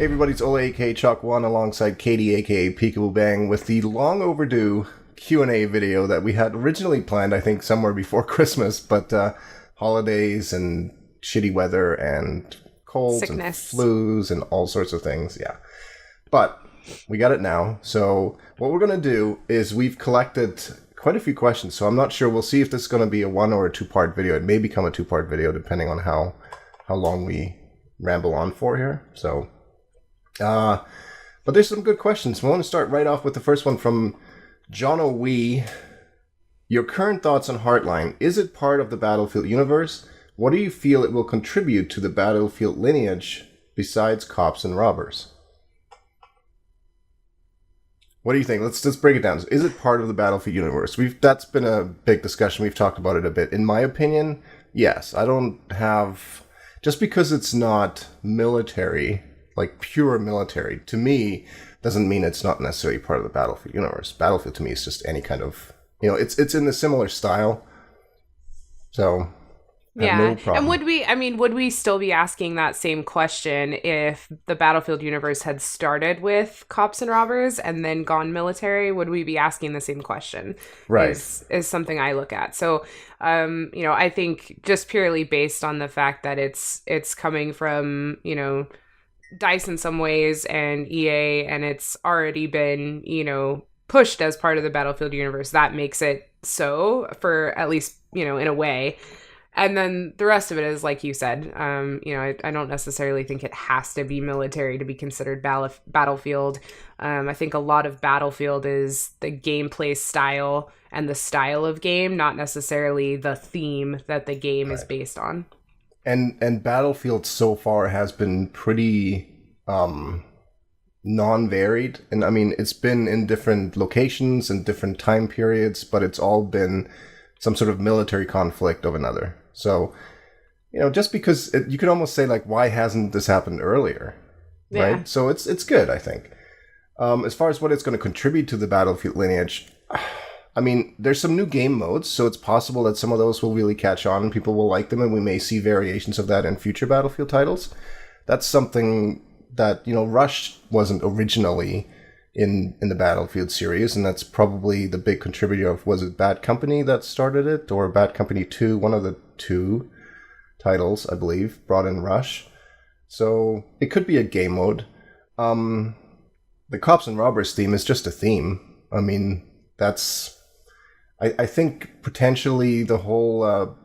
Hey everybody, it's Ole aka Chuck One alongside Katie aka Peekaboo Bang with the long overdue Q&A video that we had originally planned, I think, somewhere before Christmas, but holidays and shitty weather and colds Sickness. and flus and all sorts of things, yeah. But we got it now, so what we're going to do is we've collected quite a few questions, so I'm not sure. We'll see if this is going to be a one or a two-part video. It may become a two-part video depending on how long we ramble on for here, so... but there's some good questions. We want to start right off with the first one from John O'Wee. Your current thoughts on Heartline. Is it part of the Battlefield universe? What do you feel it will contribute to the Battlefield lineage besides cops and robbers? What do you think? Let's break it down. Is it part of the Battlefield universe? That's been a big discussion. We've talked about it a bit. In my opinion, yes. I don't have... Just because it's not military... like pure military, to me, doesn't mean it's not necessarily part of the Battlefield universe. Battlefield to me is just any kind of, it's in a similar style. So, Yeah. no problem. And would we still be asking that same question if the Battlefield universe had started with cops and robbers and then gone military? Would we be asking the same question? Right. Is something I look at. So, I think just purely based on the fact that it's coming from, DICE in some ways and EA, and it's already been, pushed as part of the Battlefield universe. That makes it so, for at least, in a way. And then the rest of it is, like you said, I don't necessarily think it has to be military to be considered Battlefield. I think a lot of Battlefield is the gameplay style and the style of game, not necessarily the theme that the game is based on. And Battlefield so far has been pretty non-varied. And I mean, it's been in different locations and different time periods, but it's all been some sort of military conflict of another. So, just because you could almost say, like, why hasn't this happened earlier? Yeah. Right? So it's good, I think. As far as what it's going to contribute to the Battlefield lineage, I mean, there's some new game modes, so it's possible that some of those will really catch on and people will like them, and we may see variations of that in future Battlefield titles. That's something that, Rush wasn't originally in the Battlefield series, and that's probably the big contributor of, was it Bad Company that started it, or Bad Company 2, one of the two titles, I believe, brought in Rush. So it could be a game mode. The Cops and Robbers theme is just a theme. I mean, that's... I think potentially the whole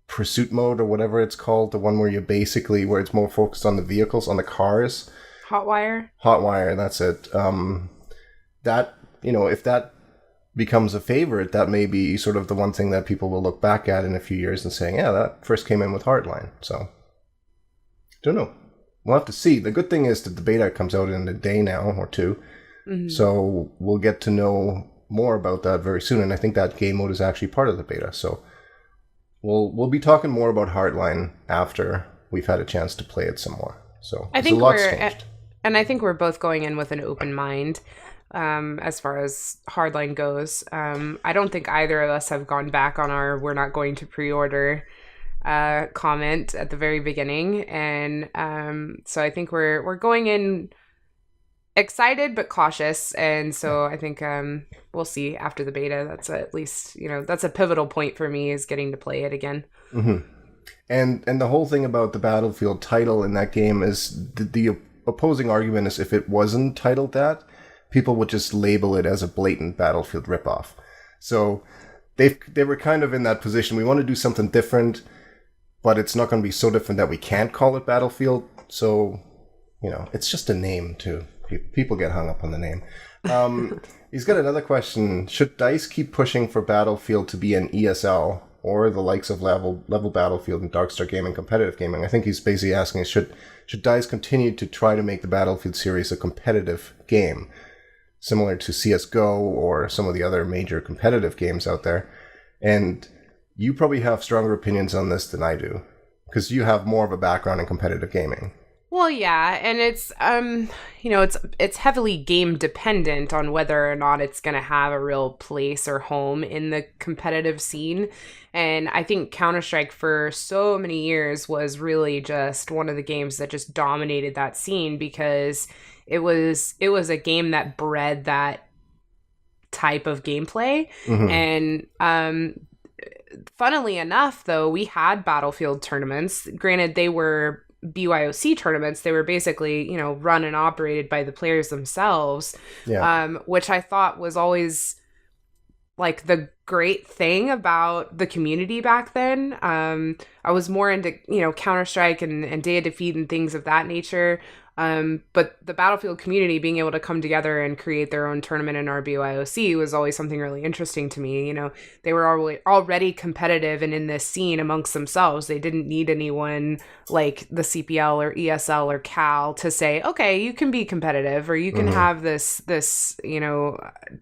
pursuit mode or whatever it's called, the one where where it's more focused on the vehicles, on the cars. Hotwire, that's it. That, if that becomes a favorite, that may be sort of the one thing that people will look back at in a few years and saying, yeah, that first came in with Hardline. So, don't know. We'll have to see. The good thing is that the beta comes out in a day now or two. Mm-hmm. So we'll get to know more about that very soon, and I think that game mode is actually part of the beta. So we'll be talking more about Heartline after we've had a chance to play it some more. So I think lot's changed. And I think we're both going in with an open mind as far as Hardline goes. I don't think either of us have gone back on our "we're not going to pre-order" comment at the very beginning, and so I think we're going in excited but cautious, and so I think we'll see after the beta. That's at least, that's a pivotal point for me, is getting to play it again. Mm-hmm. And the whole thing about the Battlefield title in that game is the opposing argument is, if it wasn't titled that, people would just label it as a blatant Battlefield ripoff. So they were kind of in that position. We want to do something different, but it's not going to be so different that we can't call it Battlefield. So, it's just a name too. People get hung up on the name. He's got another question. Should DICE keep pushing for Battlefield to be an ESL, or the likes of Level Battlefield and Darkstar Gaming competitive gaming? I think he's basically asking, should DICE continue to try to make the Battlefield series a competitive game, similar to CSGO or some of the other major competitive games out there? And you probably have stronger opinions on this than I do, because you have more of a background in competitive gaming. Well, yeah, and it's it's heavily game dependent on whether or not it's going to have a real place or home in the competitive scene. And I think Counter-Strike for so many years was really just one of the games that just dominated that scene because it was a game that bred that type of gameplay. Hmm. And funnily enough, though, we had Battlefield tournaments. Granted, they were BYOC tournaments. They were basically, run and operated by the players themselves, Yeah. which I thought was always like the great thing about the community back then. I was more into, Counter-Strike and Day of Defeat and things of that nature. But the Battlefield community being able to come together and create their own tournament in our BYOC was always something really interesting to me. They were already competitive and in this scene amongst themselves. They didn't need anyone like the CPL or ESL or Cal to say, okay, you can be competitive or you can have this,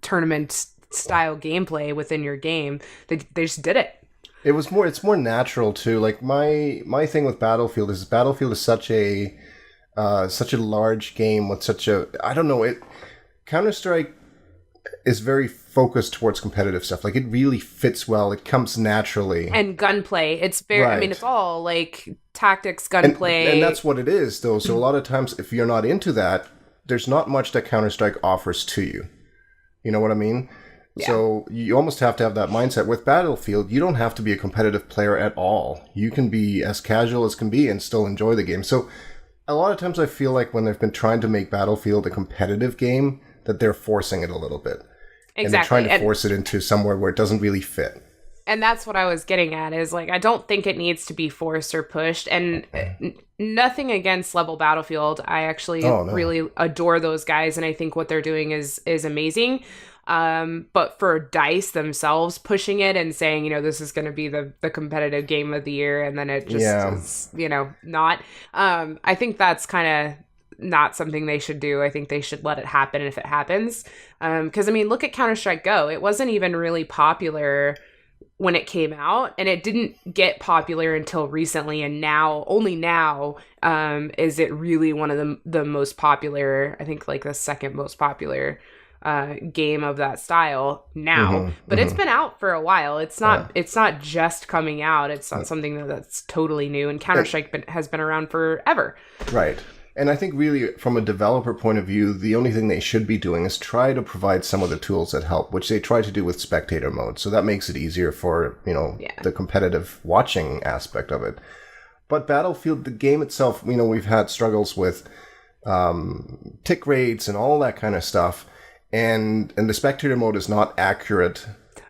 tournament style gameplay within your game. They just did it. It's more natural too. Like my thing with Battlefield is such a large game with such a, I don't know, Counter-Strike is very focused towards competitive stuff. Like it really fits well. It comes naturally. And gunplay. It's very, Right. it's all like tactics, And, gunplay. and that's what it is though. So a lot of times if you're not into that, there's not much that Counter-Strike offers to you. You know what I mean? Yeah. So you almost have to have that mindset. With Battlefield, you don't have to be a competitive player at all. You can be as casual as can be and still enjoy the game. So a lot of times I feel like when they've been trying to make Battlefield a competitive game, that they're forcing it a little bit. Exactly. And they're trying to force it into somewhere where it doesn't really fit. And that's what I was getting at is like, I don't think it needs to be forced or pushed. And nothing against Level Battlefield. I actually really adore those guys. And I think what they're doing is amazing. But for DICE themselves pushing it and saying, this is going to be the competitive game of the year. And then it just is, not. I think that's kind of not something they should do. I think they should let it happen if it happens. Because, look at Counter-Strike Go. It wasn't even really popular when it came out, and it didn't get popular until recently, and only now is it really one of the most popular, I think like the second most popular game of that style now. But it's been out for a while. It's not just coming out. It's not something that's totally new, and Counter-Strike has been around forever. Right. And I think really from a developer point of view, the only thing they should be doing is try to provide some of the tools that help, which they try to do with spectator mode. So that makes it easier for, the competitive watching aspect of it. But Battlefield, the game itself, we've had struggles with tick rates and all that kind of stuff. And the spectator mode is not accurate.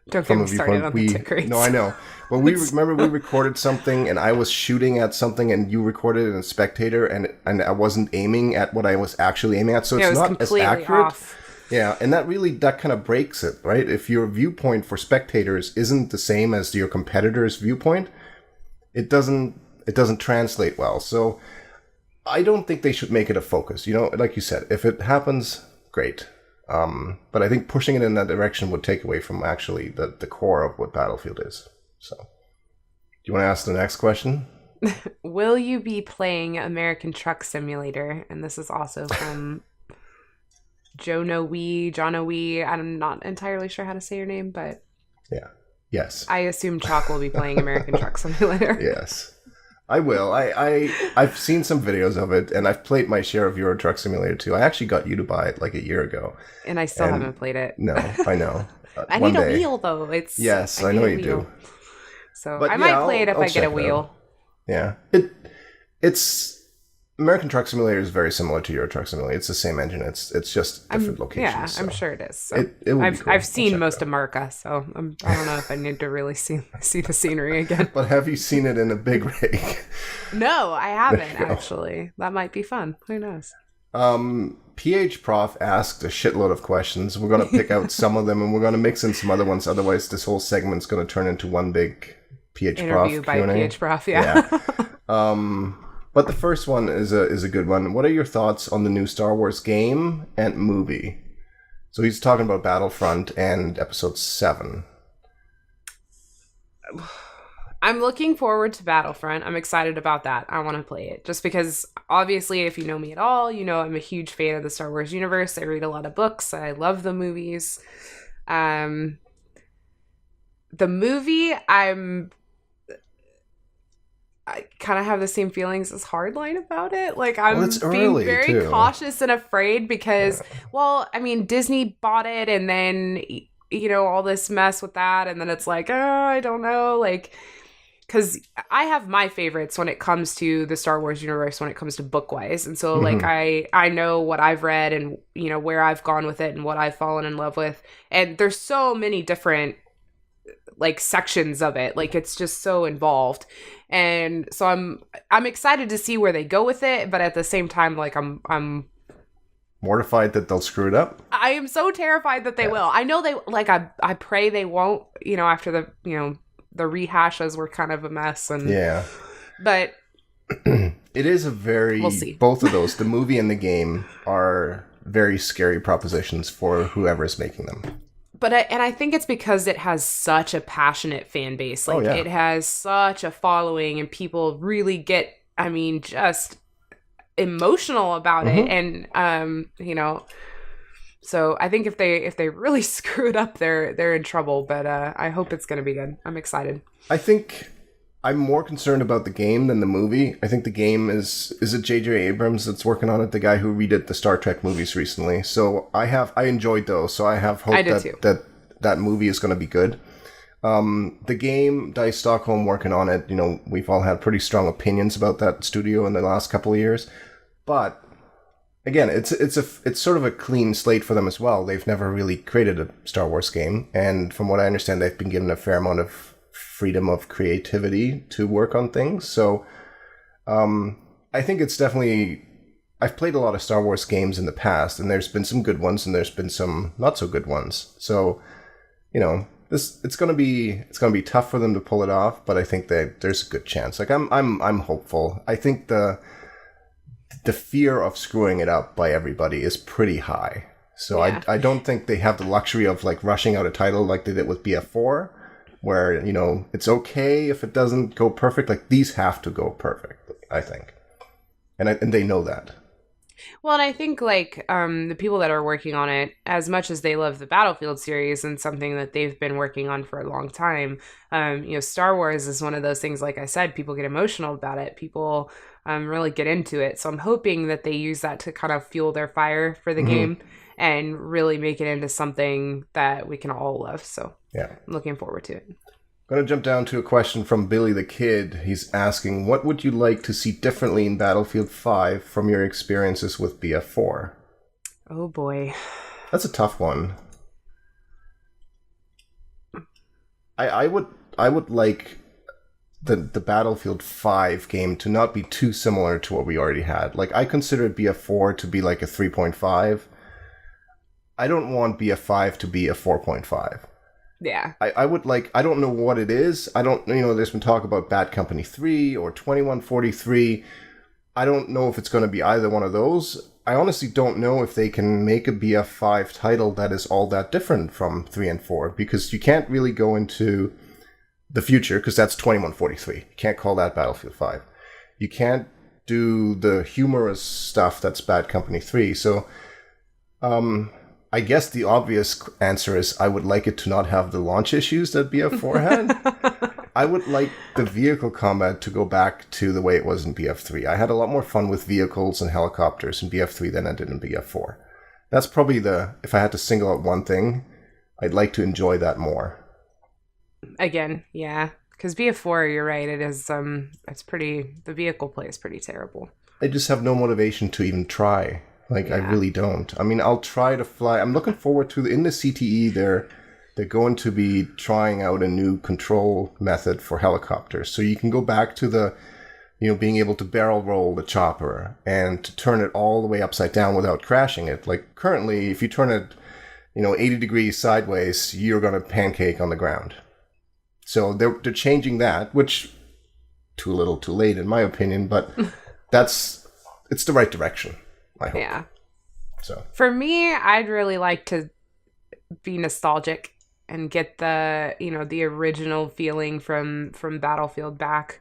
Don't get me started on the tick rates. No, I know. Well, we recorded something, and I was shooting at something, and you recorded it in spectator, and I wasn't aiming at what I was actually aiming at, so it's not as accurate. Off. Yeah, and that kind of breaks it, right? If your viewpoint for spectators isn't the same as your competitor's viewpoint, it doesn't translate well. So I don't think they should make it a focus. Like you said, if it happens, great. But I think pushing it in that direction would take away from actually the core of what Battlefield is. So, do you want to ask the next question? Will you be playing American Truck Simulator? And this is also from John O'Wee. I'm not entirely sure how to say your name, but yeah, yes. I assume Chalk will be playing American Truck Simulator. Yes, I will. I've seen some videos of it, and I've played my share of Euro Truck Simulator too. I actually got you to buy it like a year ago, and I still haven't played it. No, I know. I need a wheel though. Yes, I know you do. So but I might play it if I get a wheel. Yeah, it's American Truck Simulator is very similar to Euro Truck Simulator. It's the same engine. It's just different locations. Yeah, so. I'm sure it is. So I've seen most of Marca, so I don't know if I need to really see the scenery again. But have you seen it in a big rig? No, I haven't actually. That might be fun. Who knows? PH Prof asked a shitload of questions. We're going to pick out some of them, and we're going to mix in some other ones. Otherwise, this whole segment's going to turn into one big PH Prof interview by Q&A. PH Prof. Yeah. But the first one is a good one. What are your thoughts on the new Star Wars game and movie? So he's talking about Battlefront and Episode 7. I'm looking forward to Battlefront. I'm excited about that. I want to play it just because, obviously, if you know me at all, you know I'm a huge fan of the Star Wars universe. I read a lot of books. I love the movies. The movie, I kind of have the same feelings as Hardline about it. Like, I'm it's being early, very too. cautious and afraid because, well, I mean, Disney bought it and then, you know, all this mess with that. And then it's like, oh, I don't know. Like, because I have my favorites when it comes to the Star Wars universe, when it comes to book-wise. And so, like, I know what I've read and, you know, where I've gone with it and what I've fallen in love with. And there's so many different, like, sections of it. Like, it's just so involved. And so I'm excited to see where they go with it, but at the same time, like, I'm mortified that they'll screw it up. I am so terrified that they will. I know they, like, I pray they won't, you know, after the, you know, the rehashes were kind of a mess. And Yeah. But it is a very, we'll see. Both of those, the movie and the game, are very scary propositions for whoever's making them. But I think it's because it has such a passionate fan base. Like, yeah. It has such a following, and people really get, I mean, just emotional about it. And you know, so I think if they really screw it up, they're in trouble. But I hope it's gonna be good. I'm excited. I think I'm more concerned about the game than the movie. I think the game is it J.J. Abrams that's working on it, the guy who redid the Star Trek movies recently. So I enjoyed those. So I have hope that movie is going to be good. The game, Dice Stockholm working on it. You know, we've all had pretty strong opinions about that studio in the last couple of years, but again, it's sort of a clean slate for them as well. They've never really created a Star Wars game, and from what I understand, they've been given a fair amount of freedom of creativity to work on things. So I think it's definitely, I've played a lot of Star Wars games in the past, and there's been some good ones and there's been some not so good ones. So, you know, it's gonna be tough for them to pull it off, but I think that there's a good chance. Like, I'm hopeful. I think the fear of screwing it up by everybody is pretty high. So yeah. I don't think they have the luxury of, like, rushing out a title like they did with BF4, where, you know, it's okay if it doesn't go perfect. Like, these have to go perfect, I think. And they know that. Well, and I think, like, the people that are working on it, as much as they love the Battlefield series and something that they've been working on for a long time, you know, Star Wars is one of those things, like I said, people get emotional about it. People really get into it. So I'm hoping that they use that to kind of fuel their fire for the game and really make it into something that we can all love. So yeah, I'm looking forward to it. I'm going to jump down to a question from Billy the Kid. He's asking, what would you like to see differently in Battlefield 5 from your experiences with BF4? Oh boy. That's a tough one. I would like the Battlefield 5 game to not be too similar to what we already had. Like, I consider BF4 to be like a 3.5. I don't want BF5 to be a 4.5. Yeah. I would like, I don't know what it is. I don't, you know, there's been talk about Bad Company 3 or 2143. I don't know if it's going to be either one of those. I honestly don't know if they can make a BF5 title that is all that different from 3 and 4, because you can't really go into the future, because that's 2143. You can't call that Battlefield 5. You can't do the humorous stuff that's Bad Company 3. So, I guess the obvious answer is I would like it to not have the launch issues that BF4 had. I would like the vehicle combat to go back to the way it was in BF3. I had a lot more fun with vehicles and helicopters in BF3 than I did in BF4. That's probably if I had to single out one thing, I'd like to enjoy that more. Again, yeah. Because BF4, you're right, it is, the vehicle play is pretty terrible. I just have no motivation to even try. Like, yeah. I really don't. I mean, I'll try to fly. I'm looking forward to, in the CTE, they're going to be trying out a new control method for helicopters. So you can go back to being able to barrel roll the chopper and to turn it all the way upside down without crashing it. Like, currently, if you turn it, 80 degrees sideways, you're going to pancake on the ground. So they're changing that, which too little too late in my opinion, but it's the right direction. I hope. Yeah. So for me, I'd really like to be nostalgic and get the, the original feeling from Battlefield back.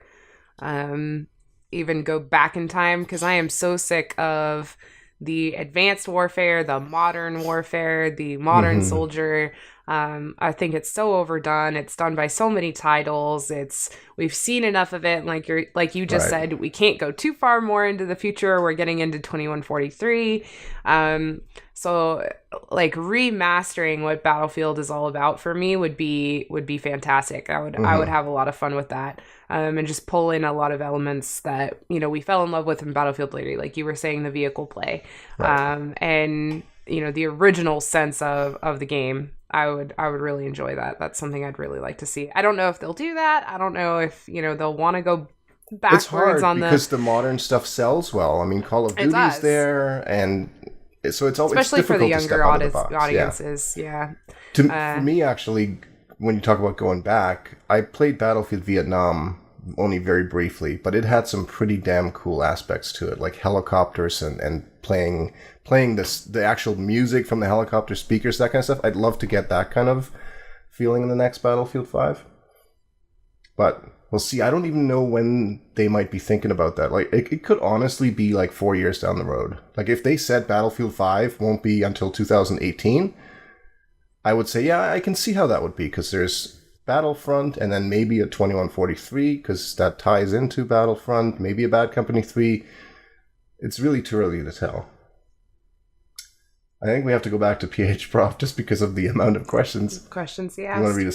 Even go back in time, because I am so sick of the advanced warfare, the modern warfare, the modern soldier. I think it's so overdone. It's done by so many titles. We've seen enough of it. And like you just said, we can't go too far more into the future. We're getting into 2143. So like remastering what Battlefield is all about for me would be fantastic. I would have a lot of fun with that. And just pull in a lot of elements that, we fell in love with in Battlefield 3, like you were saying, the vehicle play, and, the original sense of the game. I would really enjoy that. That's something I'd really like to see. I don't know if they'll do that. I don't know if, they'll want to go backwards. It's hard because the modern stuff sells well. I mean, Call of Duty's there, and so it's always especially for the younger audiences. Yeah. For me, actually, when you talk about going back, I played Battlefield Vietnam only very briefly, but it had some pretty damn cool aspects to it, like helicopters and playing the actual music from the helicopter speakers, that kind of stuff. I'd love to get that kind of feeling in the next Battlefield 5. But we'll see. I don't even know when they might be thinking about that. Like, it could honestly be like 4 years down the road. Like, if they said Battlefield 5 won't be until 2018, I would say, yeah, I can see how that would be, because there's Battlefront, and then maybe a 2143, because that ties into Battlefront, maybe a Bad Company 3. It's really too early to tell. I think we have to go back to PH Prof just because of the amount of questions. Yeah. You want to read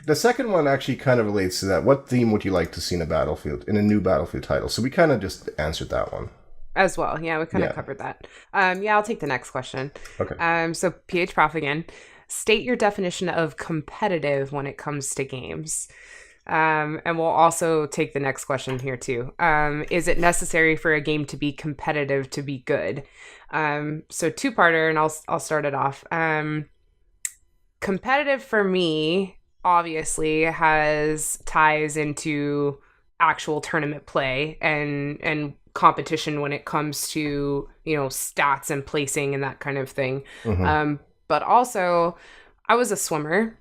the second one actually kind of relates to that. What theme would you like to see in a new Battlefield title? So we kind of just answered that one. As well. Yeah, we kind of covered that. I'll take the next question. Okay. So PH Prof again. State your definition of competitive when it comes to games. And we'll also take the next question here too. Is it necessary for a game to be competitive to be good? So two-parter, and I'll start it off. Competitive for me obviously has ties into actual tournament play and competition when it comes to, stats and placing and that kind of thing. But also, I was a swimmer,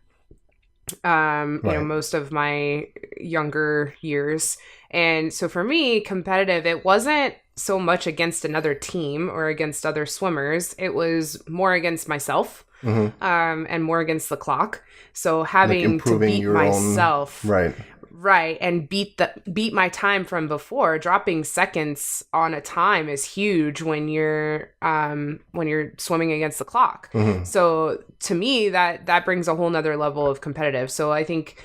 most of my younger years. And so for me, competitive, it wasn't so much against another team or against other swimmers. It was more against myself, and more against the clock. So having to beat myself. Right, and beat my time from before. Dropping seconds on a time is huge when you're swimming against the clock. So to me, that brings a whole nother level of competitive. So I think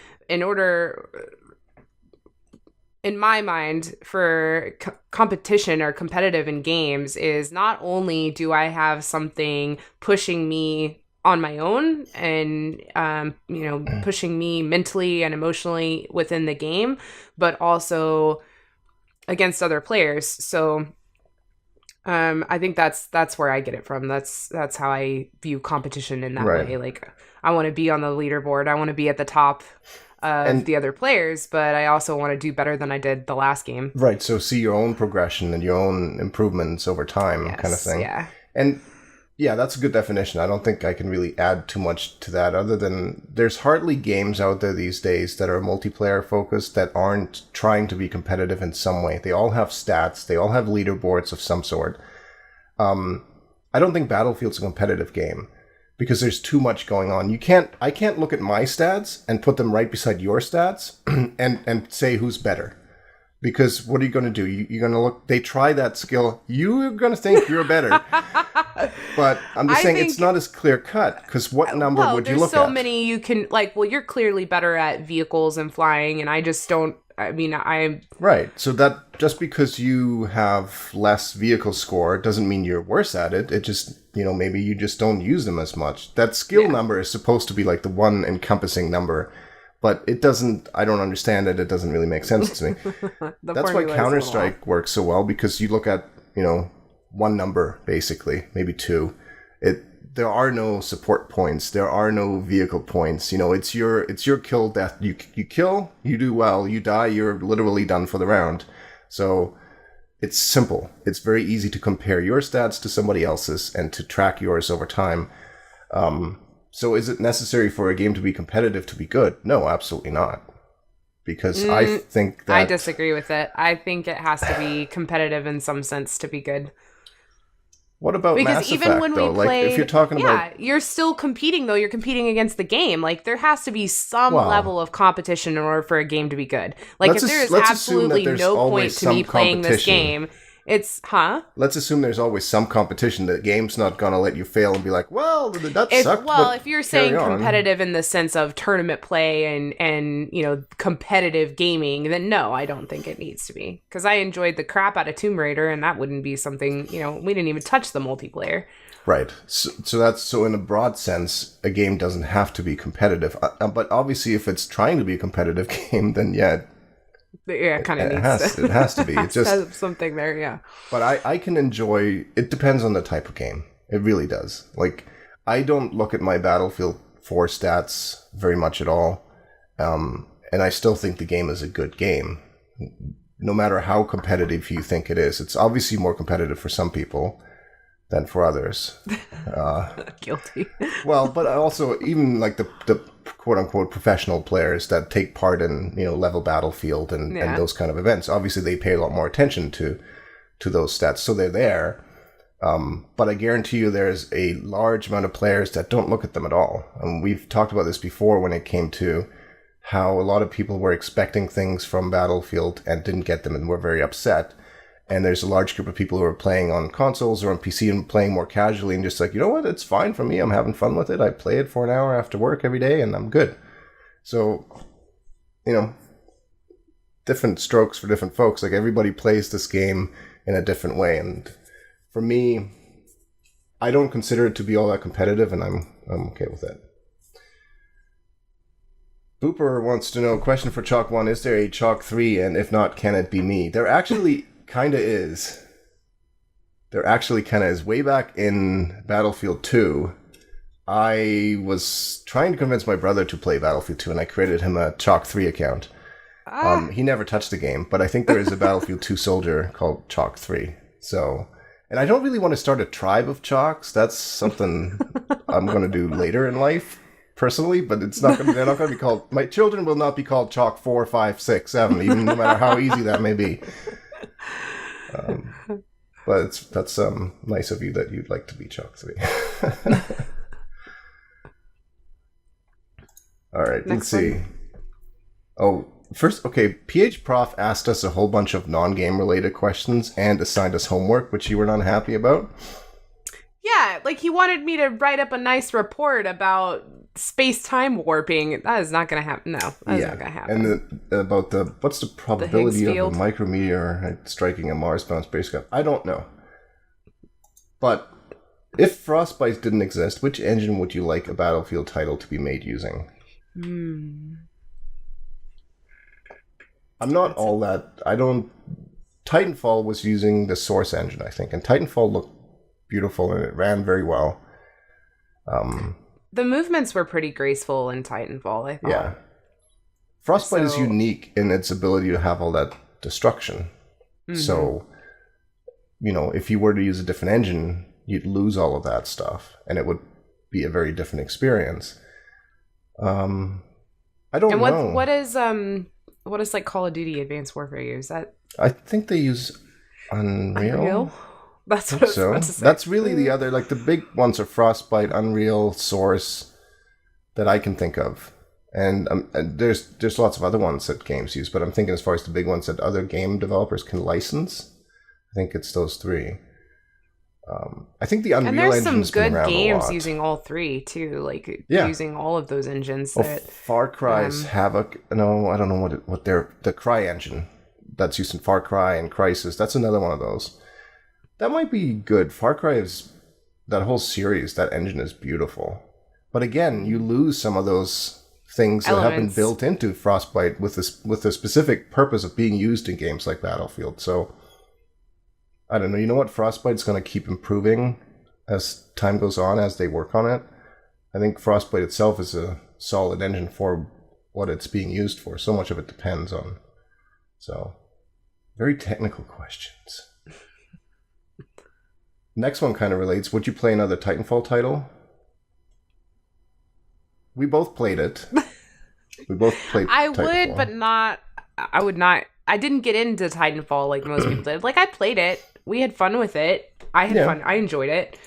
in my mind, for competition or competitive in games is not only do I have something pushing me on my own and, pushing me mentally and emotionally within the game, but also against other players. So, I think that's where I get it from. That's how I view competition in that way. Like, I want to be on the leaderboard. I want to be at the top of the other players, but I also want to do better than I did the last game. Right. So see your own progression and your own improvements over time, kind of thing. Yeah. And yeah, that's a good definition. I don't think I can really add too much to that other than there's hardly games out there these days that are multiplayer focused that aren't trying to be competitive in some way. They all have stats. They all have leaderboards of some sort. I don't think Battlefield's a competitive game because there's too much going on. I can't look at my stats and put them right beside your stats and say who's better. Because what are you going to do? You're going to look, they try that skill. You're going to think you're better. But I'm just saying it's not as clear cut because what number would you look at? There's so many you can, you're clearly better at vehicles and flying, and I just don't, I'm... Right. So that just because you have less vehicle score doesn't mean you're worse at it. It just, maybe you just don't use them as much. That skill number is supposed to be like the one encompassing number. But it doesn't, I don't understand it. It doesn't really make sense to me. That's why Counter-Strike works so well, because you look at, one number, basically, maybe two. There are no support points. There are no vehicle points. It's your kill death. You kill, you do well, you die, you're literally done for the round. So it's simple. It's very easy to compare your stats to somebody else's and to track yours over time. So is it necessary for a game to be competitive to be good? No, absolutely not. Because I think that... I disagree with it. I think it has to be competitive in some sense to be good. What about because Mass even Effect, when though? we played, Like, if you're talking about... you're still competing, though. You're competing against the game. Like, there has to be some Well, level of competition in order for a game to be good. Like, if there is let's assume that absolutely there's no point always to me some playing this competition. game, it's, Let's assume there's always some competition. The game's not going to let you fail and be like, well, that sucked, Well, but if you're carry saying on. competitive in the sense of tournament play and you know, competitive gaming, then no, I don't think it needs to be. Because I enjoyed the crap out of Tomb Raider, and that wouldn't be something, you know, we didn't even touch the multiplayer. Right. So in a broad sense, a game doesn't have to be competitive. But obviously, if it's trying to be a competitive game, then yeah, it kind of needs to. It has to be. It just has something there, yeah. But I can enjoy. It depends on the type of game. It really does. Like, I don't look at my Battlefield 4 stats very much at all, and I still think the game is a good game, no matter how competitive you think it is. It's obviously more competitive for some people than for others. Guilty. Well, but also even like the quote unquote professional players that take part in, you know, level Battlefield and those kind of events. Obviously, they pay a lot more attention to those stats, so they're there. But I guarantee you, there's a large amount of players that don't look at them at all. And we've talked about this before when it came to how a lot of people were expecting things from Battlefield and didn't get them and were very upset. And there's a large group of people who are playing on consoles or on PC and playing more casually and just like, you know what, it's fine for me. I'm having fun with it. I play it for an hour after work every day and I'm good. So, you know, different strokes for different folks. Like, everybody plays this game in a different way. And for me, I don't consider it to be all that competitive, and I'm okay with it. Booper wants to know, question for Chalk 1, is there a Chalk 3? And if not, can it be me? There actually kind of is. Way back in Battlefield 2, I was trying to convince my brother to play Battlefield 2, and I created him a Chalk 3 account. He never touched the game, but I think there is a Battlefield 2 soldier called Chalk 3. So, and I don't really want to start a tribe of Chalks. That's something I'm going to do later in life, personally, but they're not going to be called, my children will not be called Chalk 4, 5, 6, 7, even no matter how easy that may be. But that's nice of you that you'd like to be Chalk 3. All right, let's see. Oh, first, okay, PH Prof asked us a whole bunch of non-game related questions and assigned us homework, which you were not happy about. Yeah, like he wanted me to write up a nice report about space-time warping. That is not going to happen. No, that is not going to happen. And what's the probability of a micrometeor striking a Mars-bound spacecraft? I don't know. But if Frostbite didn't exist, which engine would you like a Battlefield title to be made using? I'm not all that... Titanfall was using the Source engine, I think, and Titanfall looked beautiful and it ran very well. The movements were pretty graceful in Titanfall, I thought. Yeah. Frostbite is unique in its ability to have all that destruction. Mm-hmm. So, you know, if you were to use a different engine, you'd lose all of that stuff, and it would be a very different experience. I don't know. What is like Call of Duty Advanced Warfare use? I think they use Unreal? That's what I was about to say. That's really the other, like the big ones are Frostbite, Unreal, Source, that I can think of. And there's lots of other ones that games use, but I'm thinking as far as the big ones that other game developers can license, I think it's those three. I think the Unreal engine's been around a lot. And there's some good games using all three, too, like using all of those engines. Far Cry's Havoc, no, I don't know what the Cry engine that's used in Far Cry and Crysis, that's another one of those. That might be good. Far Cry is, that whole series, that engine is beautiful. But again, you lose some of those things that have been built into Frostbite with the specific purpose of being used in games like Battlefield. So, I don't know. You know what? Frostbite's going to keep improving as time goes on, as they work on it. I think Frostbite itself is a solid engine for what it's being used for. So much of it depends on. So, very technical questions. Next one kind of relates. Would you play another Titanfall title? We both played it. We both played I Titanfall. would, but not. I would not. I didn't get into Titanfall like most people did. Like I played it. We had fun with it. I had fun. I enjoyed it.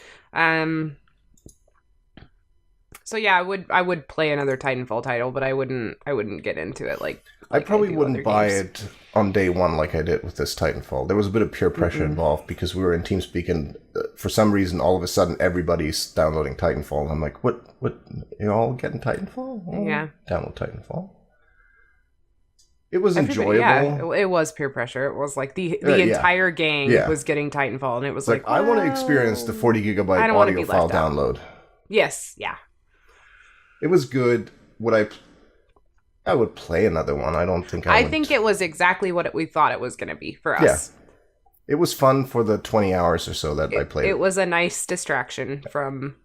So yeah, I would play another Titanfall title, but I wouldn't get into it like I probably do wouldn't other buy games. it on day one like I did with this Titanfall. There was a bit of peer pressure involved because we were in TeamSpeak, and for some reason, all of a sudden, everybody's downloading Titanfall. And I'm like, what? You're all getting Titanfall? Oh, Yeah. Download Titanfall. It was Everybody- enjoyable. Yeah, it was peer pressure. It was like the Yeah. entire gang Yeah. was getting Titanfall, and it was It's like, I want to "Whoa." experience the 40 gigabyte I don't wanna audio be file left out. download. Yes, yeah. It was good. I would play another one. I don't think I would. think it was exactly what we thought it was going to be for us. It was fun for the 20 hours or so that I played. It was a nice distraction from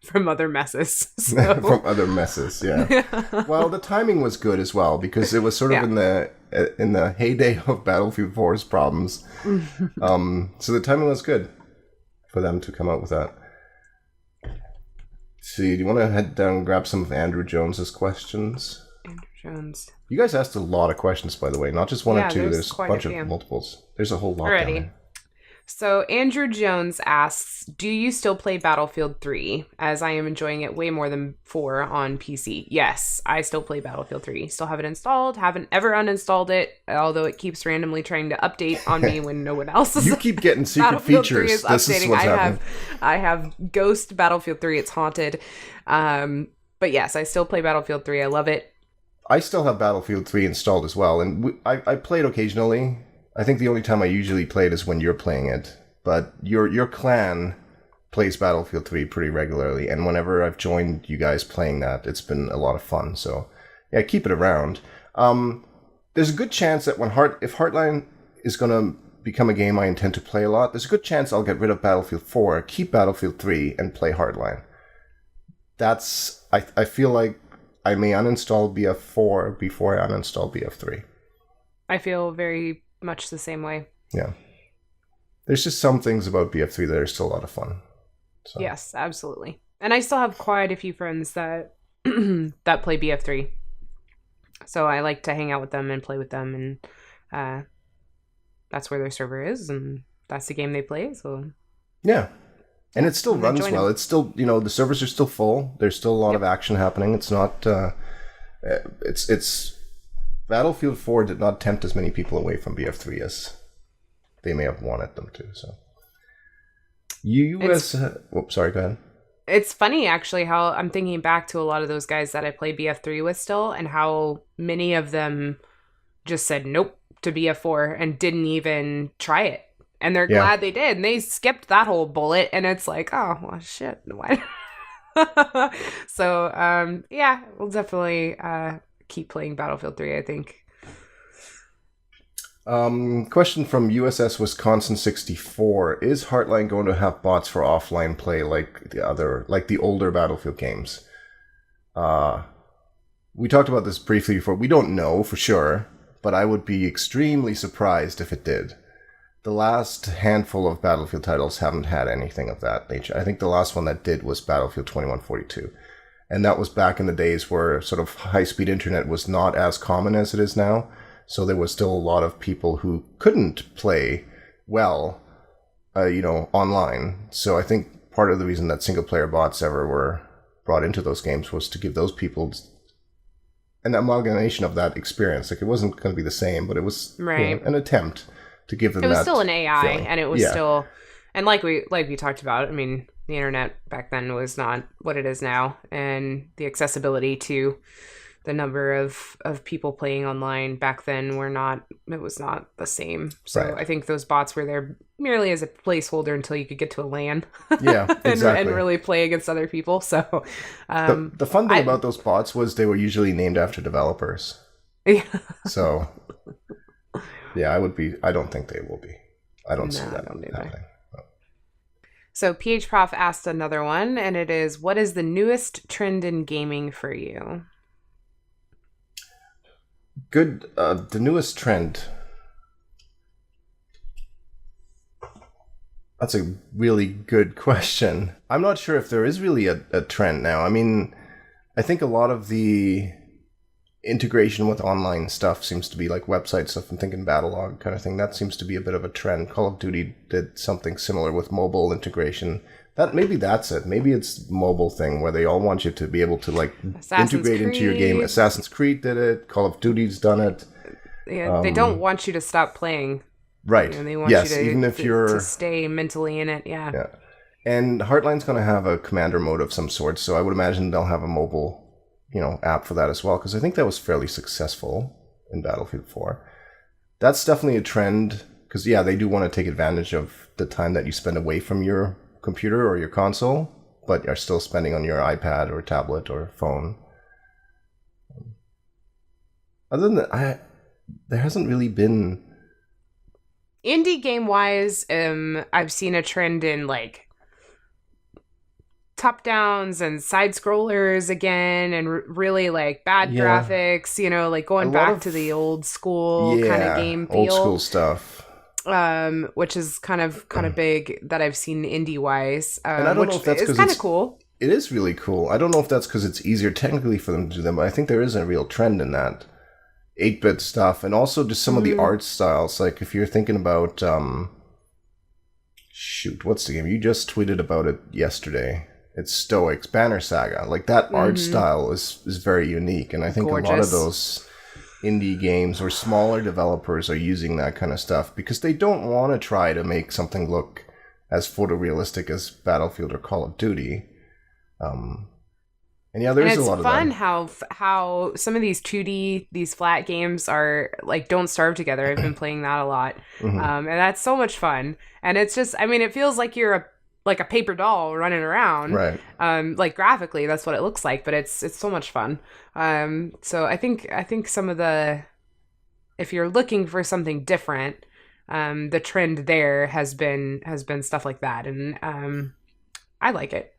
from other messes. So. From other messes, yeah. Well, the timing was good as well because it was sort of in the heyday of Battlefield 4's problems. So the timing was good for them to come out with that. See, do you want to head down and grab some of Andrew Jones's questions? Andrew Jones. You guys asked a lot of questions, by the way, not just one or two. There's a quite bunch a few. of multiples. There's a whole lot. Down Alrighty. there. So Andrew Jones asks, do you still play Battlefield 3? As I am enjoying it way more than 4 on PC. Yes, I still play Battlefield 3. Still have it installed. Haven't ever uninstalled it, although it keeps randomly trying to update on me when no one else is. You keep getting secret Battlefield 3 features. is This is updating. what's happening. I have Ghost Battlefield 3. It's haunted. But yes, I still play Battlefield 3. I love it. I still have Battlefield 3 installed as well, and I played occasionally. I think the only time I usually play it is when you're playing it. But your clan plays Battlefield 3 pretty regularly, and whenever I've joined you guys playing that, it's been a lot of fun. So, yeah, keep it around. There's a good chance that if Heartline is going to become a game I intend to play a lot, there's a good chance I'll get rid of Battlefield 4, keep Battlefield 3, and play Heartline. I feel like I may uninstall BF4 before I uninstall BF3. I feel very much the same way. Yeah. There's just some things about BF3 that are still a lot of fun. So. Yes, absolutely. And I still have quite a few friends that that play BF3. So I like to hang out with them and play with them, and that's where their server is, and that's the game they play. So yeah. And it still I'm runs enjoying well. it. It's still, the servers are still full. There's still a lot of action happening. It's not, it's Battlefield 4 did not tempt as many people away from BF3 as they may have wanted them to. So, sorry, go ahead. It's funny actually how I'm thinking back to a lot of those guys that I play BF3 with still, and how many of them just said nope to BF4 and didn't even try it. And they're glad they did. And they skipped that whole bullet. And it's like, oh, well, shit. Why? So, yeah, we'll definitely keep playing Battlefield 3, I think. Question from USS Wisconsin 64. Is Heartline going to have bots for offline play like the older Battlefield games? We talked about this briefly before. We don't know for sure, but I would be extremely surprised if it did. The last handful of Battlefield titles haven't had anything of that nature. I think the last one that did was Battlefield 2142. And that was back in the days where sort of high-speed internet was not as common as it is now. So there was still a lot of people who couldn't play well, online. So I think part of the reason that single-player bots ever were brought into those games was to give those people an amalgamation of that experience. Like, it wasn't going to be the same, but it was an attempt to give them that. It was still an AI, feeling. and it was still, and like we talked about, I mean, the internet back then was not what it is now, and the accessibility to the number of people playing online back then it was not the same. So I think those bots were there merely as a placeholder until you could get to a LAN. Yeah, exactly. and really play against other people. So the fun thing about those bots was they were usually named after developers. Yeah. So yeah, I don't think they will be. I don't see that happening. So PH Prof asked another one, and it is, what is the newest trend in gaming for you? Good. The newest trend. That's a really good question. I'm not sure if there is really a trend now. I mean, I think a lot of the integration with online stuff seems to be like website stuff. I'm thinking Battlelog kind of thing. That seems to be a bit of a trend. Call of Duty did something similar with mobile integration. That maybe that's it. Maybe it's mobile thing where they all want you to be able to like integrate into your game. Assassin's Creed did it. Call of Duty's done it. Yeah, they don't want you to stop playing. Right. They want you to, even if you're to stay mentally in it. Yeah. And Heartline's going to have a commander mode of some sort, so I would imagine they'll have a mobile, app for that as well, because I think that was fairly successful in Battlefield 4. That's definitely a trend, because they do want to take advantage of the time that you spend away from your computer or your console, but are still spending on your iPad or tablet or phone. Other than that, there hasn't really been... Indie game wise, I've seen a trend in like top downs and side scrollers again, and really like bad graphics, like going back to the old school kind of game feel. Old school stuff. Which is kind of big that I've seen indie wise. And I don't know if that's because it's kind of cool. It is really cool. I don't know if that's because it's easier technically for them to do them, but I think there is a real trend in that 8-bit stuff, and also just some of the art styles. Like if you're thinking about what's the game? You just tweeted about it yesterday. It's Stoics, Banner Saga. Like that art style is very unique, and I think gorgeous. A lot of those indie games or smaller developers are using that kind of stuff because they don't want to try to make something look as photorealistic as Battlefield or Call of Duty. And there's a lot of that. It's fun how some of these 2D, these flat games are like Don't Starve Together. I've been playing that a lot, and that's so much fun. And it's just, it feels like you're a paper doll running around, right? Like graphically, that's what it looks like, but it's so much fun. So I think some of if you're looking for something different, the trend there has been stuff like that, and I like it.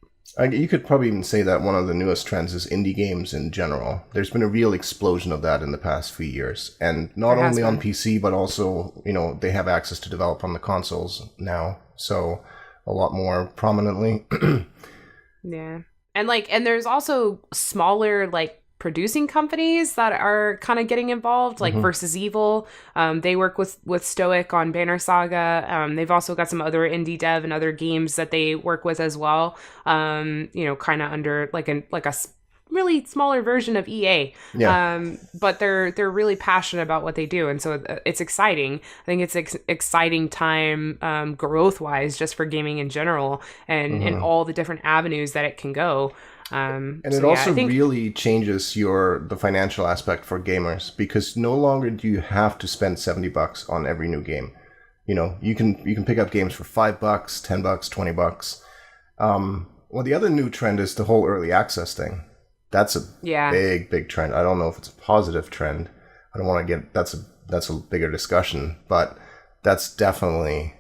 You could probably even say that one of the newest trends is indie games in general. There's been a real explosion of that in the past few years, and not only on PC, but also they have access to develop on the consoles now, so a lot more prominently. Yeah. And there's also smaller producing companies that are kind of getting involved, like Versus Evil. They work with Stoic on Banner Saga. They've also got some other indie dev and other games that they work with as well. Kind of under like a really smaller version of EA. Yeah. But they're really passionate about what they do, and so it's exciting. I think it's exciting time growth wise, just for gaming in general, and in all the different avenues that it can go. And it also really changes the financial aspect for gamers, because no longer do you have to spend $70 on every new game. You can pick up games for $5, $10, $20. Well, the other new trend is the whole early access thing. That's a big trend. I don't know if it's a positive trend. I don't want to get that's a bigger discussion, but that's definitely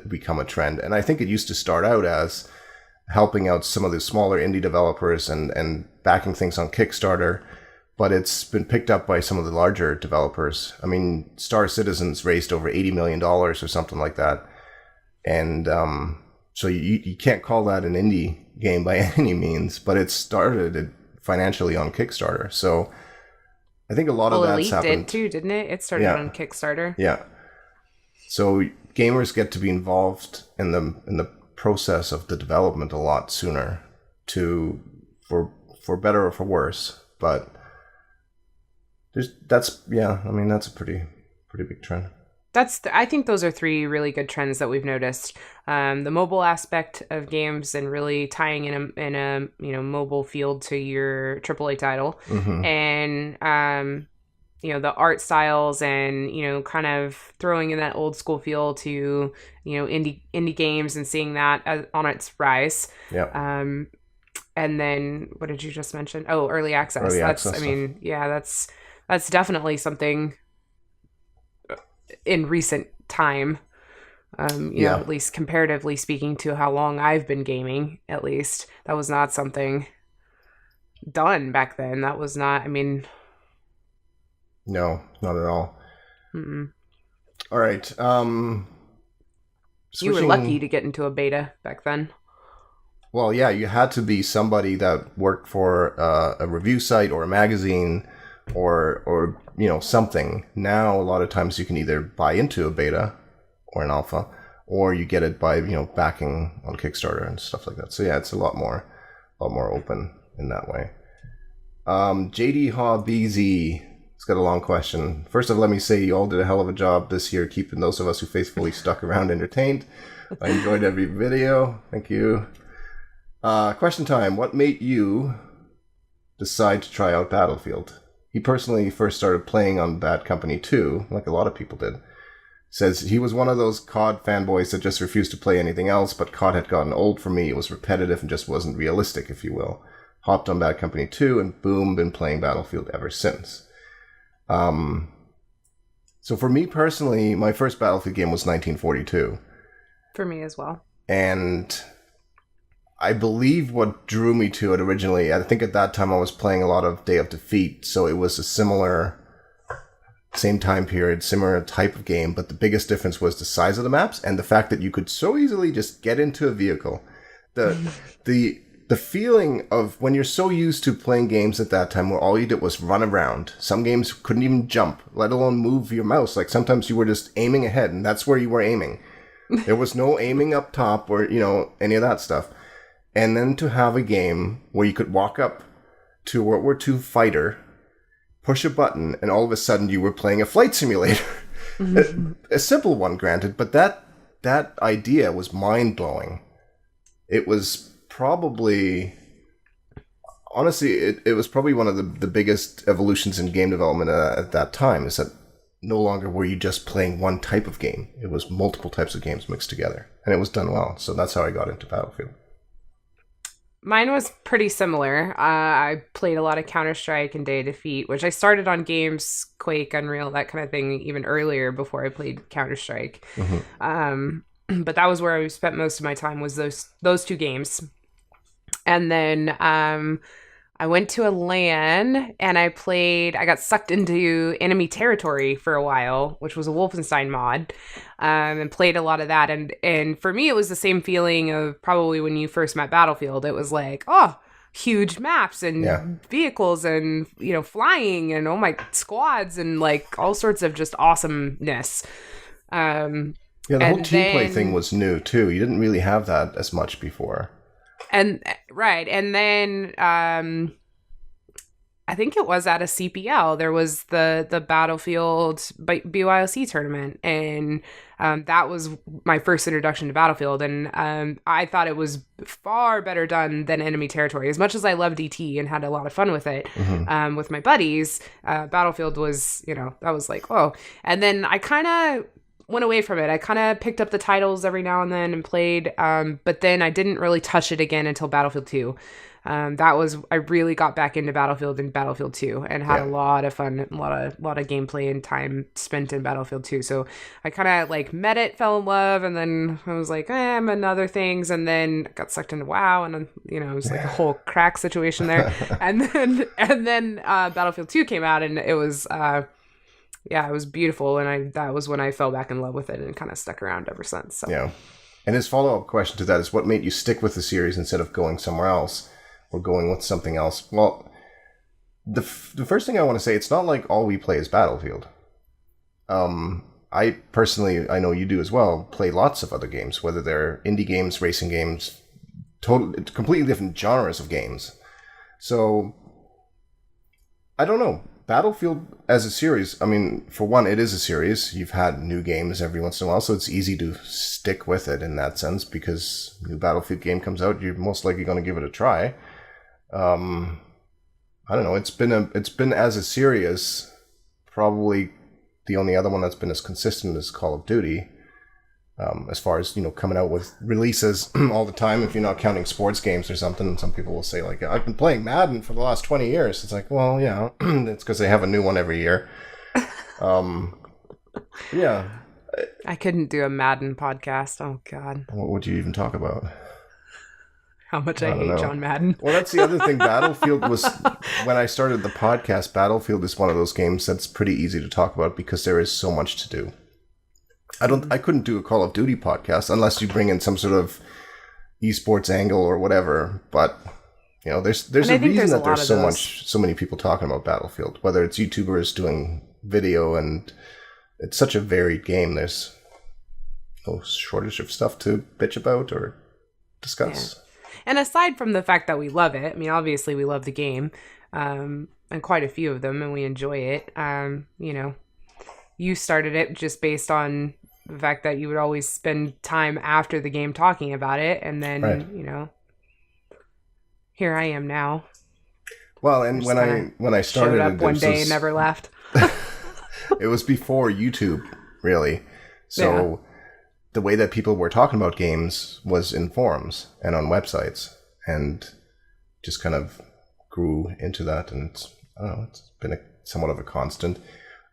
become a trend. And I think it used to start out as helping out some of the smaller indie developers and backing things on Kickstarter, but it's been picked up by some of the larger developers. I mean, Star Citizen's raised over $80 million or something like that. And so you can't call that an indie game by any means, but it started financially on Kickstarter. So I think a lot of that's happened. Elite did too, didn't it? It started on Kickstarter. Yeah. So gamers get to be involved in the process of the development a lot sooner, for better or for worse. But that's a pretty big trend. I think those are three really good trends that we've noticed. The mobile aspect of games and really tying in a mobile field to your AAA title, and the art styles, and kind of throwing in that old school feel to indie games and seeing that on its rise. Yeah. And then what did you just mention? Oh, early access. That's definitely something in recent time, at least comparatively speaking to how long I've been gaming, at least that was not something done back then. That was not, no, not at all. Mm-mm. All right. You were lucky to get into a beta back then. Well, yeah, you had to be somebody that worked for a review site or a magazine or something. Now, a lot of times you can either buy into a beta or an alpha, or you get it by backing on Kickstarter and stuff like that. So yeah, it's a lot more open in that way. JD Ha BZ, it's got a long question. First off, let me say you all did a hell of a job this year keeping those of us who faithfully stuck around entertained. I enjoyed every video. Thank you. Question time. What made you decide to try out Battlefield? He personally first started playing on Bad Company 2, like a lot of people did. Says he was one of those COD fanboys that just refused to play anything else, but COD had gotten old for me. It was repetitive and just wasn't realistic, if you will. Hopped on Bad Company 2 and boom, been playing Battlefield ever since. So for me personally, my first Battlefield game was 1942. For me as well. And I believe what drew me to it originally, I think at that time I was playing a lot of Day of Defeat, so it was a same time period, similar type of game, but the biggest difference was the size of the maps and the fact that you could so easily just get into a vehicle. The feeling of when you're so used to playing games at that time where all you did was run around. Some games couldn't even jump, let alone move your mouse. Like sometimes you were just aiming ahead and that's where you were aiming. There was no aiming up top or, any of that stuff. And then to have a game where you could walk up to a World War II fighter, push a button, and all of a sudden you were playing a flight simulator. A simple one, granted, but that idea was mind-blowing. It was probably... Honestly, it was probably one of the biggest evolutions in game development at that time, is that no longer were you just playing one type of game. It was multiple types of games mixed together. And it was done well. So that's how I got into Battlefield. Mine was pretty similar. I played a lot of Counter-Strike and Day of Defeat, which I started on games, Quake, Unreal, that kind of thing, even earlier before I played Counter-Strike. Mm-hmm. But that was where I spent most of my time, was those two games. And then I went to a LAN and I got sucked into Enemy Territory for a while, which was a Wolfenstein mod, and played a lot of that. And for me, it was the same feeling of probably when you first met Battlefield. It was like, oh, huge maps and vehicles and, flying and oh my squads and like all sorts of just awesomeness. The whole team play thing was new too. You didn't really have that as much before. And then I think it was at a CPL. There was the Battlefield BYOC tournament, and that was my first introduction to Battlefield. And I thought it was far better done than Enemy Territory. As much as I loved ET and had a lot of fun with it, with my buddies, Battlefield was, that was like, oh. And then I kind of went away from it. I kind of picked up the titles every now and then and played, but then I didn't really touch it again until Battlefield 2. I really got back into Battlefield in Battlefield 2 and had a lot of fun, a lot of gameplay and time spent in Battlefield 2. So I kind of like met it, fell in love, and then I was like, I'm in other things, and then got sucked into WoW, and then, it was like a whole crack situation there. and then Battlefield 2 came out, and it was it was beautiful, and that was when I fell back in love with it and kind of stuck around ever since. So. Yeah. And his follow-up question to that is, what made you stick with the series instead of going somewhere else or going with something else? Well, the first thing I want to say, it's not like all we play is Battlefield. I personally, I know you do as well, play lots of other games, whether they're indie games, racing games, completely different genres of games. So, I don't know. Battlefield as a series, I mean, for one, it is a series. You've had new games every once in a while, so it's easy to stick with it in that sense, because new Battlefield game comes out, you're most likely going to give it a try. I don't know, it's been as a series, probably the only other one that's been as consistent as Call of Duty. As far as, coming out with releases all the time, if you're not counting sports games or something. Some people will say, like, I've been playing Madden for the last 20 years. It's like, well, yeah, it's because they have a new one every year. Yeah. I couldn't do a Madden podcast. Oh, God. What would you even talk about? How much I hate John Madden. Well, that's the other thing. Battlefield was, when I started the podcast, Battlefield is one of those games that's pretty easy to talk about because there is so much to do. I couldn't do a Call of Duty podcast unless you bring in some sort of esports angle or whatever, but you know, there's And a I think reason there's a that there's lot of those. so many people talking about Battlefield, whether it's YouTubers doing video, and it's such a varied game. There's no shortage of stuff to bitch about or discuss. And aside from the fact that we love it, I mean, obviously we love the game, and quite a few of them, and we enjoy it. You know, you started it just based on the fact that you would always spend time after the game talking about it, and then, Right. you know, here I am now. Well, and Just when I started Showed up it, one this day was- and never left. it was before YouTube, really. So the way that people were talking about games was in forums and on websites, and just kind of grew into that. And it's, I don't know, it's been somewhat of a constant.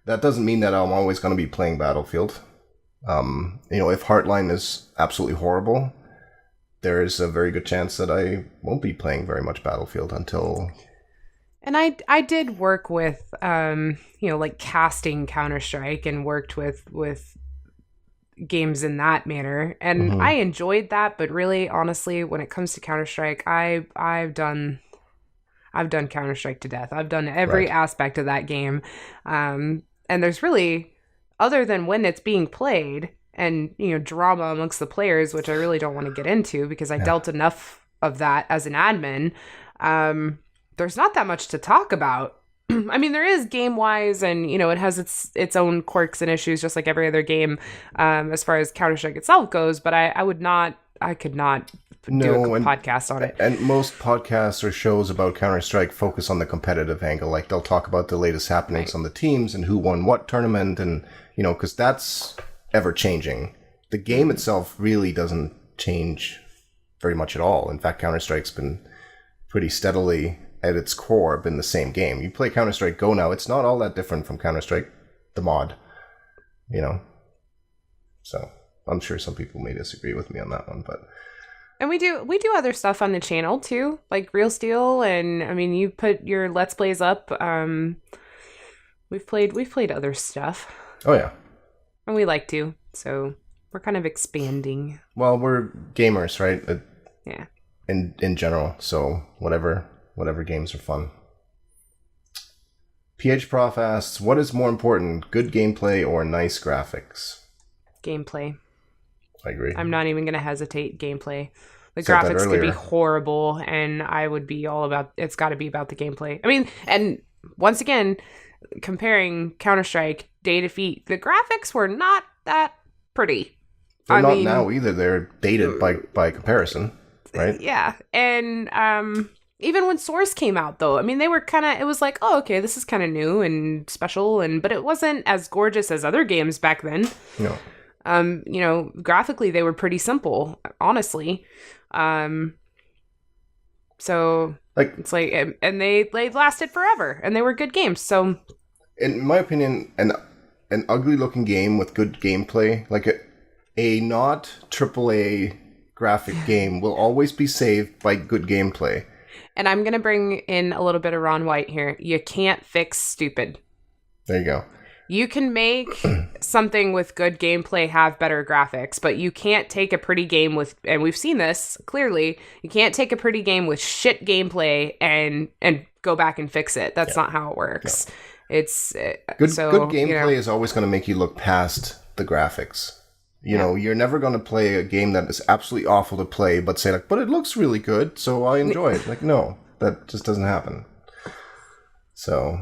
That doesn't mean that I'm always going to be playing Battlefield. You know, if Heartline is absolutely horrible, there is a very good chance that I won't be playing very much Battlefield until... And I did work with, you know, like casting Counter-Strike, and worked with games in that manner, and Mhm. I enjoyed that. But really, honestly, when it comes to Counter-Strike, I've done Counter-Strike to death. I've done every Right. aspect of that game, and there's really, other than when it's being played and, you know, drama amongst the players, which I really don't want to get into because I dealt enough of that as an admin. There's not that much to talk about. I mean, there is game-wise, and, you know, it has its own quirks and issues, just like every other game, as far as Counter-Strike itself goes. But I could not do a podcast on it. And most podcasts or shows about Counter-Strike focus on the competitive angle. Like, they'll talk about the latest happenings on the teams and who won what tournament, and, you know, because that's ever-changing. The game itself really doesn't change very much at all. In fact, Counter-Strike's been pretty steadily, at its core, been the same game. You play Counter-Strike Go now, it's not all that different from Counter-Strike the mod, you know? So, I'm sure some people may disagree with me on that one, but... And we do other stuff on the channel too, like Real Steel, and I mean, you put your Let's Plays up. We've played other stuff. Oh yeah. And we like to, so we're kind of expanding. Well, we're gamers, right? Yeah. In general, so whatever games are fun. PH Prof asks, what is more important, good gameplay or nice graphics? Gameplay. I agree. I'm not even going to hesitate. Gameplay. The Said that graphics could be earlier. horrible, and I would be all about, it's got to be about the gameplay. I mean, and once again, comparing Counter-Strike, Day Defeat, the graphics were not that pretty. They're I not mean, now either. They're dated by comparison, right? Yeah. And even when Source came out, though, I mean, they were kind of, it was like, oh, okay, this is kind of new and special, but it wasn't as gorgeous as other games back then. No. You know, graphically, they were pretty simple, honestly. So Like, it's like, and they lasted forever, and they were good games. So in my opinion, an ugly looking game with good gameplay, like a not AAA graphic game, will always be saved by good gameplay. and I'm gonna bring in a little bit of Ron White here. You can't fix stupid. There you go. You can make something with good gameplay have better graphics, but you can't take a pretty game with, and we've seen this clearly, you can't take a pretty game with shit gameplay and go back and fix it. That's not how it works. It's Good so, gameplay you know, is always going to make you look past the graphics. You know, you're never going to play a game that is absolutely awful to play, but say like, but it looks really good, so I enjoy it. Like, no, that just doesn't happen. So,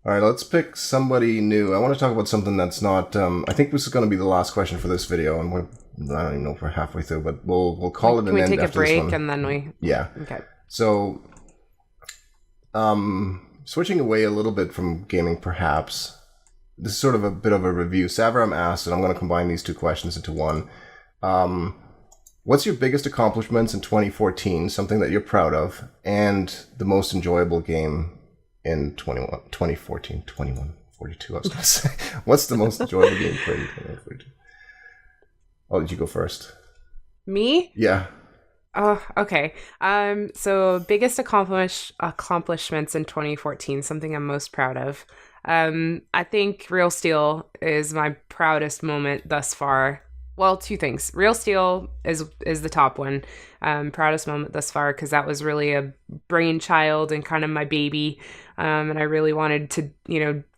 all right, let's pick somebody new. I want to talk about something that's not. I think this is going to be the last question for this video, and I don't even know if we're halfway through, but we'll call it can an we end take a after this break one. and then we Yeah. okay. So, switching away a little bit from gaming, perhaps. This is sort of a bit of a review. Savram asked, and I'm going to combine these two questions into one. What's your biggest accomplishments in 2014, something that you're proud of, and the most enjoyable game in 2014, 2142, I was going to say. What's the most enjoyable game played in 2042? Oh, did you go first? Me? Yeah. Oh, okay. So biggest accomplishments in 2014, something I'm most proud of. I think Real Steel is my proudest moment thus far well, two things. Real Steel is the top one. Proudest moment thus far because that was really a brainchild and kind of my baby. And I really wanted to,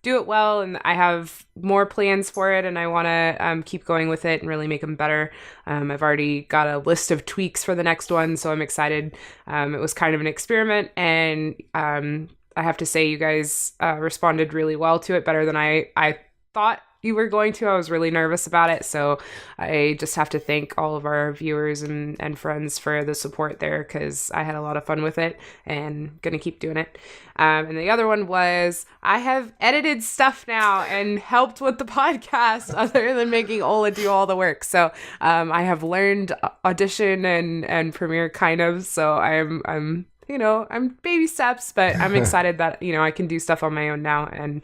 do it well. And I have more plans for it, and I want to keep going with it and really make them better. I've already got a list of tweaks for the next one, so I'm excited. It was kind of an experiment, and I have to say you guys responded really well to it, better than I thought you were going to. I was really nervous about it, so I just have to thank all of our viewers and friends for the support there, because I had a lot of fun with it and gonna keep doing it. And the other one was I have edited stuff now and helped with the podcast other than making Ola do all the work. So I have learned Audition and Premiere kind of, so I'm baby steps, but I'm excited that I can do stuff on my own now and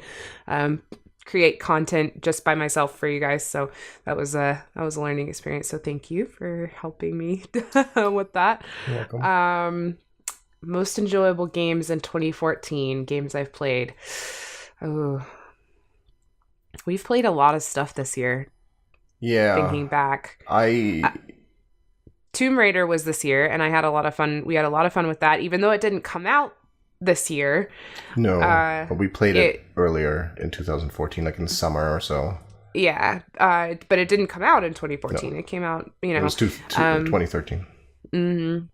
create content just by myself for you guys. So that was a learning experience. So thank you for helping me with that. You're welcome. Most enjoyable games in 2014, games I've played. Oh, we've played a lot of stuff this year. Yeah. Thinking back. Tomb Raider was this year, and I had a lot of fun. We had a lot of fun with that, even though it didn't come out this year. No, but we played it earlier in 2014, like in the summer or so. Yeah, but it didn't come out in 2014. No. It came out, It was 2013.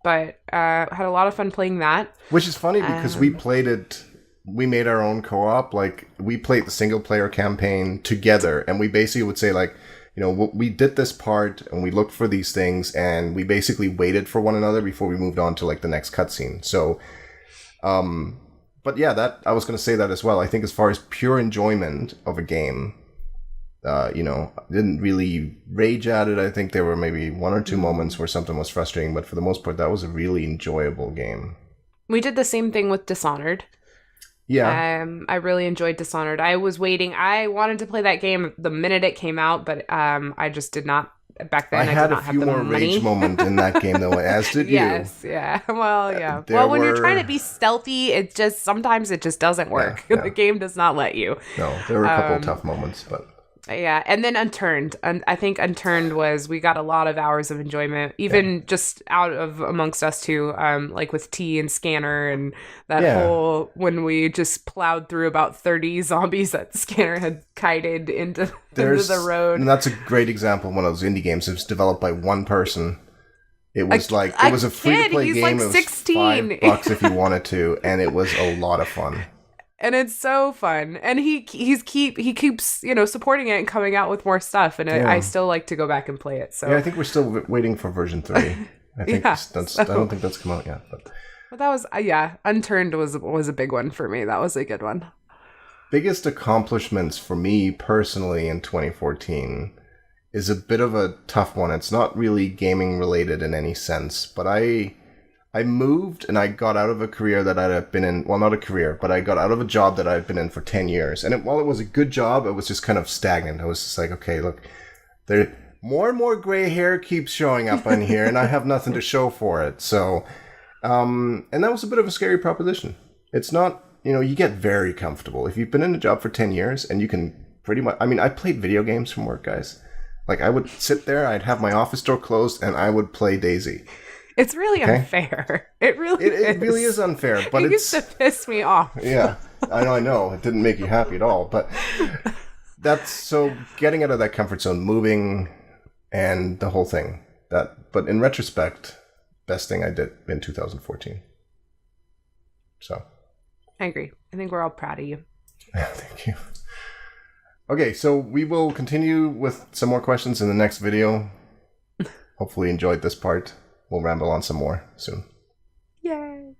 But had a lot of fun playing that. Which is funny because we played it, we made our own co-op. Like, we played the single-player campaign together, and we basically would say, like, we did this part, and we looked for these things, and we basically waited for one another before we moved on to, like, the next cutscene. So, but yeah, that I was going to say that as well. I think as far as pure enjoyment of a game, didn't really rage at it. I think there were maybe one or two moments where something was frustrating, but for the most part, that was a really enjoyable game. We did the same thing with Dishonored. Yeah. I really enjoyed Dishonored. I was waiting. I wanted to play that game the minute it came out, but I just did not. Back then, I had did not a few have the more money. rage moments in that game, though, as did you. Yes, yeah. Well, yeah. Well, when you're trying to be stealthy, sometimes it just doesn't work. Yeah. The game does not let you. No, there were a couple of tough moments, but... Yeah, and then Unturned. I think Unturned we got a lot of hours of enjoyment, even just out of amongst us two, like with T and Scanner and that whole, when we just plowed through about 30 zombies that Scanner had kited into the road. And that's a great example of one of those indie games. It was developed by one person. It was it was a free-to-play game. Like it was 16. $5 if you wanted to, and it was a lot of fun. And it's so fun, and he keeps supporting it and coming out with more stuff, and I still like to go back and play it. So yeah, I think we're still waiting for version 3. I think I don't think that's come out yet. But that was Unturned was a big one for me. That was a good one. Biggest accomplishments for me personally in 2014 is a bit of a tough one. It's not really gaming related in any sense, but I moved and I got out of a career that I'd been in. Well, not a career, but I got out of a job that I'd been in for 10 years. And while it was a good job, it was just kind of stagnant. I was just like, okay, look, more and more gray hair keeps showing up on here and I have nothing to show for it. So, and that was a bit of a scary proposition. It's not, you get very comfortable. If you've been in a job for 10 years and you can pretty much, I played video games from work, guys. Like, I would sit there, I'd have my office door closed and I would play DayZ. It's really unfair. It really is. It really is unfair, but it used to piss me off. Yeah, I know. It didn't make you happy at all, but that's so getting out of that comfort zone, moving, and the whole thing. But in retrospect, best thing I did in 2014. So, I agree. I think we're all proud of you. Thank you. Okay, so we will continue with some more questions in the next video. Hopefully you enjoyed this part. We'll ramble on some more soon. Yay!